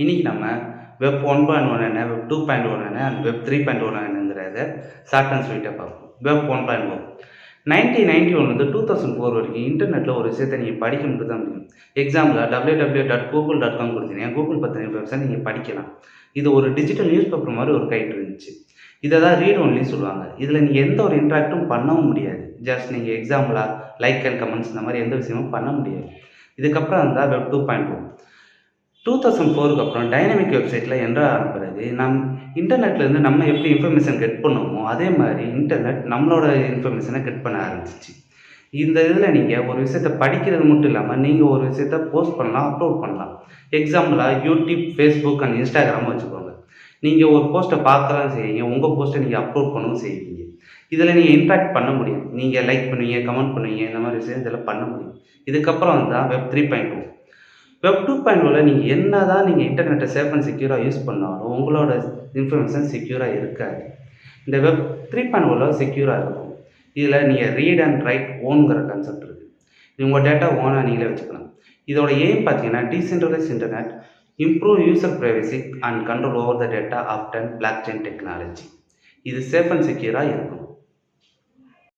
இன்னைக்கு நம்ம வெப் 1.1 என்ன, வெப் 2.1 என்ன, அண்ட் வெப் 3.1 என்னங்கிறத ஷார்ட் அண்ட் ஸ்வீட்டாக பார்ப்போம். வெப் 1.1 1991 2004 வரைக்கும் இன்டர்நெட்டில் ஒரு விஷயத்தை நீங்கள் படிக்க மட்டும் தான் முடியும். எக்ஸாம்பிளாக www.google.com கொடுத்தீங்கன்னா கூகுள் பற்றின இன்ஃபர்மேஷன் நீங்கள் படிக்கலாம். இது ஒரு டிஜிட்டல் நியூஸ் பேப்பர் மாதிரி ஒரு கைட் இருந்துச்சு. இதை தான் ரீட் ஒன்லி சொல்லுவாங்க. இதில் நீங்கள் எந்த ஒரு இன்ட்ராக்டும் பண்ணவும் முடியாது. ஜஸ்ட் நீங்கள் எக்ஸாம்பிளாக லைக் அண்ட் கமெண்ட்ஸ் இந்த மாதிரி எந்த விஷயமும் பண்ண முடியாது. இதுக்கப்புறம் இருந்தால் வெப் 2.0 2004க்கு அப்புறம் டைனமிக் வெப்சைட்டில் என்ற பிறகு இன்டர்நெட்லேருந்து நம்ம எப்படி இன்ஃபர்மேஷன் கெட் பண்ணுவோமோ அதே மாதிரி இன்டர்நெட் நம்மளோட இன்ஃபர்மேஷனை கெட் பண்ண ஆரம்பிச்சிச்சு. இந்த இதில் நீங்கள் ஒரு விஷயத்தை படிக்கிறது மட்டும் இல்லாமல் நீங்கள் ஒரு விஷயத்தை போஸ்ட் பண்ணலாம், அப்லோட் பண்ணலாம். எக்ஸாம்பிளாக யூடியூப், ஃபேஸ்புக் அண்ட் இன்ஸ்டாகிராமும் வச்சுக்கோங்க. நீங்கள் ஒரு போஸ்ட்டை பார்க்கலாம் செய்வீங்க, உங்கள் போஸ்ட்டை நீங்கள் அப்லோட் பண்ணவும் செய்வீங்க. இதில் நீங்கள் இன்ட்ராக்ட் பண்ண முடியும். நீங்கள் லைக் பண்ணுவீங்க, கமெண்ட் பண்ணுவீங்க, இந்த மாதிரி விஷயம் இதில் பண்ண முடியும். இதுக்கப்புறம் வந்தால் வெப் 3.2 வெப் 2.0 நீங்கள் என்ன தான் நீங்கள் இன்டர்நெட்டை சேஃப் அண்ட் செக்யூராக யூஸ் பண்ணாலும் உங்களோட இன்ஃபர்மேஷன் செக்யூராக இருக்காது. இந்த வெப் 3.0 செக்யூராக இருக்கும். இதில் நீங்கள் ரீட் அண்ட் ரைட் ஓனுங்கிற கான்செப்ட் இருக்குது. உங்கள் டேட்டா ஓனாக நீங்களே வச்சுக்கலாம். இதோட எய்ம் பார்த்தீங்கன்னா decentralise internet, improve user privacy and control over the data after block chain technology. இது சேஃப் அண்ட் செக்யூராக இருக்கும்.